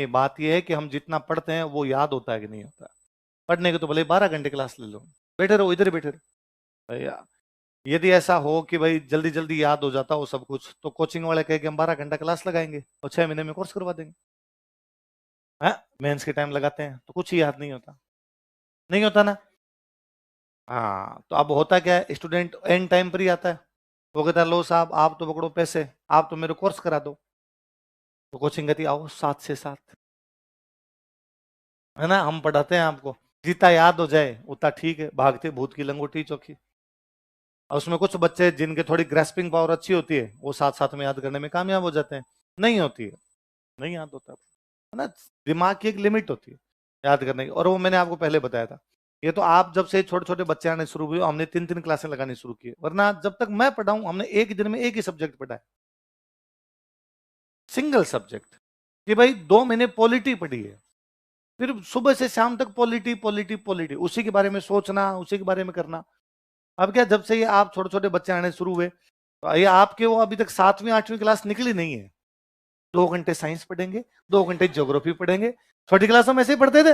बात यह है कि हम जितना पढ़ते हैं वो याद होता है कि नहीं होता। पढ़ने के तो भले 12 घंटे क्लास ले लो, बैठे रहो, इधर ही बैठे रहो भैया। यदि ऐसा हो कि भाई जल्दी जल्दी याद हो जाता हो सब कुछ, तो कोचिंग वाले कहे कि हम 12 घंटा क्लास लगाएंगे और 6 महीने में कोर्स करवा देंगे। हाँ, मेंस के टाइम लगाते हैं तो कुछ ही याद नहीं होता, नहीं होता ना। हाँ, तो अब होता क्या है, स्टूडेंट एंड टाइम पर ही आता है। वो कहता है लो साहब आप तो पकड़ो पैसे, आप तो मेरे कोर्स करा दो। तो कोचिंग कहती आओ 7 से 7, है ना, हम पढ़ाते हैं आपको, जितना याद हो जाए उतना ठीक है, भागते भूत की लंगोटी चौकी। और उसमें कुछ बच्चे जिनके थोड़ी ग्रेस्पिंग पावर अच्छी होती है, वो साथ साथ में याद करने में कामयाब हो जाते हैं। नहीं होती है, नहीं याद होता है ना। दिमाग की एक लिमिट होती है याद करने की, और वो मैंने आपको पहले बताया था। ये तो आप जब से छोटे छोटे बच्चे आने शुरू हुए, हमने 3 3 क्लासें लगानी शुरू की, वरना जब तक मैं पढ़ाऊं हमने एक दिन में एक ही सब्जेक्ट पढ़ा है, सिंगल सब्जेक्ट। कि भाई 2 महीने पॉलिटी पढ़ी है, फिर सुबह से शाम तक पॉलिटी पॉलिटी पॉलिटी, उसी के बारे में सोचना, उसी के बारे में करना। अब क्या, जब से ये आप छोटे छोटे बच्चे आने शुरू हुए, तो ये आपके वो अभी तक 7वीं 8वीं क्लास निकली नहीं है। 2 घंटे साइंस पढ़ेंगे, 2 घंटे ज्योग्राफी पढ़ेंगे। छोटी क्लासों में ऐसे ही पढ़ते थे,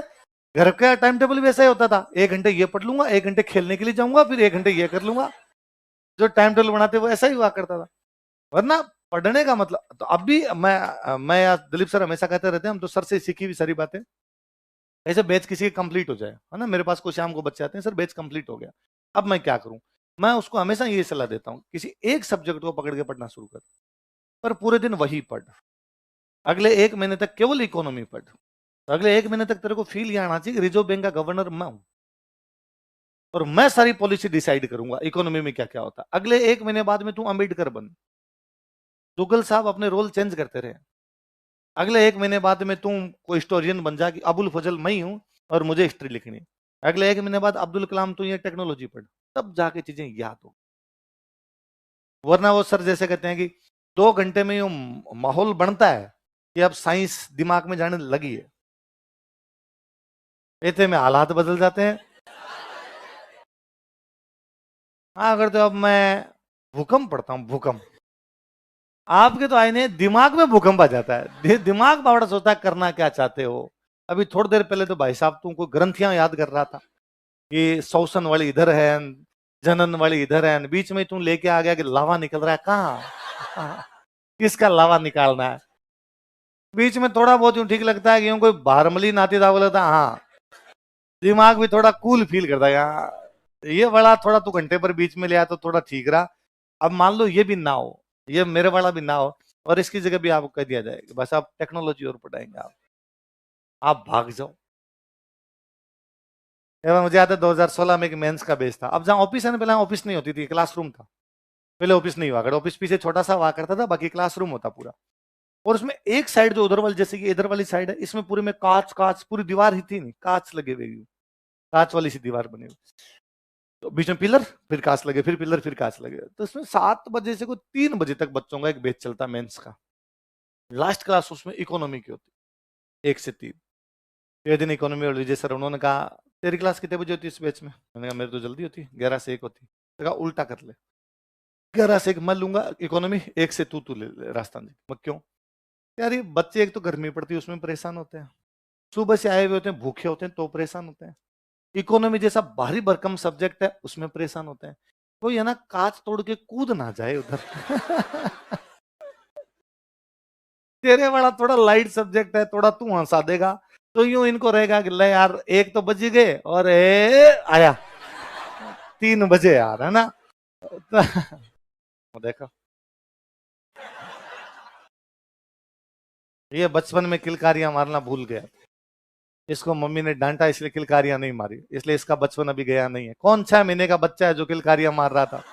घर का टाइम टेबल भी ऐसा ही होता था, 1 घंटे ये पढ़ लूंगा, 1 घंटे खेलने के लिए जाऊंगा, फिर 1 घंटे ये कर लूंगा। जो टाइम टेबल बनाते वो ऐसा ही हुआ करता था। वरना पढ़ने का मतलब तो अब भी मैं या दिलीप सर हमेशा कहते रहते हैं, हम तो सर से सीखी हुई सारी बातें। ऐसे बैच किसी कंप्लीट हो जाए, है ना, मेरे पास कोई शाम को बच्चे आते हैं, सर बैच कंप्लीट हो गया, अब मैं क्या करूं। मैं उसको हमेशा ये सलाह देता हूं, किसी एक सब्जेक्ट को पकड़ के पढ़ना शुरू कर, पर पूरे दिन वही पढ़। अगले 1 महीने तक केवल इकोनॉमी पढ़। अगले 1 महीने तक तेरे को फील ये आना चाहिए, रिजर्व बैंक का गवर्नर मैं हूं और मैं सारी पॉलिसी डिसाइड करूंगा इकोनॉमी में क्या क्या होता। अगले 1 महीने बाद में तू अम्बेडकर बन, तुगल साहब अपने रोल चेंज करते रहे। अगले 1 महीने बाद में तुम कोई हिस्टोरियन बन जा कि अबुल फजल मैं ही हूं और मुझे हिस्ट्री लिखनी है। अगले 1 महीने बाद अब्दुल कलाम तू ये टेक्नोलॉजी पढ़, तब जाके चीजें याद हो। वरना वो सर जैसे कहते हैं कि 2 घंटे में यो माहौल बनता है कि अब साइंस दिमाग में जाने लगी है, ऐसे में हालात बदल जाते हैं। हाँ, अगर तो अब मैं भूकंप पढ़ता हूँ, भूकंप आपके तो आए नहीं, दिमाग में भूकंप आ जाता है, दिमाग बावड़ा सोचता है करना क्या चाहते हो। अभी थोड़ी देर पहले तो भाई साहब तुमको ग्रंथियां याद कर रहा था कि श्वसन वाली इधर है, जनन वाली इधर है, बीच में तुम लेके आ गया कि लावा निकल रहा है, कहाँ किसका लावा निकालना है। बीच में थोड़ा बहुत यूं ठीक लगता है कि यूं कोई बारमली नाती था, बोला था हाँ, दिमाग भी थोड़ा कूल फील करता है हाँ, ये बड़ा थोड़ा तू घंटे पर बीच में लिया तो थोड़ा ठीक रहा। अब मान लो ये भी ना हो, ये मेरे वाला भी ना हो, और इसकी जगह भी आपको कह दिया जाए कि बस आप टेक्नोलॉजी और पढ़ाएंगे, आप भाग जाओ। मुझे याद है 2016 में एक मेंस का बेस था। अब जहां ऑफिस है ना, पहले ऑफिस नहीं होती थी, क्लासरूम था। पहले ऑफिस नहीं हुआ करता, ऑफिस पीछे छोटा सा हुआ करता था, बाकी क्लासरूम होता पूरा। और उसमें एक साइड जो उधर वाली, जैसे कि इधर वाली साइड है, इसमें पूरे में कांच कांच, पूरी दीवार ही थी नहीं, कांच लगे हुए, कांच वाली सी दीवार बनी हुई, तो बीच में पिलर, फिर कांच लगे, फिर पिलर, फिर कांच लगे। तो इसमें 7 बजे से कोई 3 बजे तक बच्चों का एक बैच चलता मेंस का। लास्ट क्लास उसमें इकोनॉमी की होती, 1 से 3। ये दिन इकोनॉमी और विजय सर, उन्होंने कहा तेरी क्लास कितने बजे होती है इस बैच में। मैंने कहा मेरी तो जल्दी होती है, 11 से 1 होती। तो कहा उल्टा कर ले, 11 से 1 मैं लूंगा इकोनॉमी, 1 से तू ले राजस्थान जी। मैं क्यों यार, ये बच्चे एक तो गर्मी पड़ती है उसमें परेशान होते हैं, सुबह से आए हुए होते हैं, भूखे होते हैं तो परेशान होते हैं, इकोनॉमी जैसा भारी भरकम सब्जेक्ट है उसमें परेशान होते हैं। तो ये ना कांच तोड़ के कूद ना जाए उधर। तेरे वाला थोड़ा लाइट सब्जेक्ट है, थोड़ा तू हंसा देगा, तो यूं इनको रहेगा कि ले यार 1 तो बज गए और आया 3 बजे यार, है ना। तो देखो, ये बचपन में किलकारियां मारना भूल गया, इसको मम्मी ने डांटा इसलिए किलकारियां नहीं मारी, इसलिए इसका बचपन अभी गया नहीं है। कौन 6 महीने का बच्चा है जो किलकारियां मार रहा था।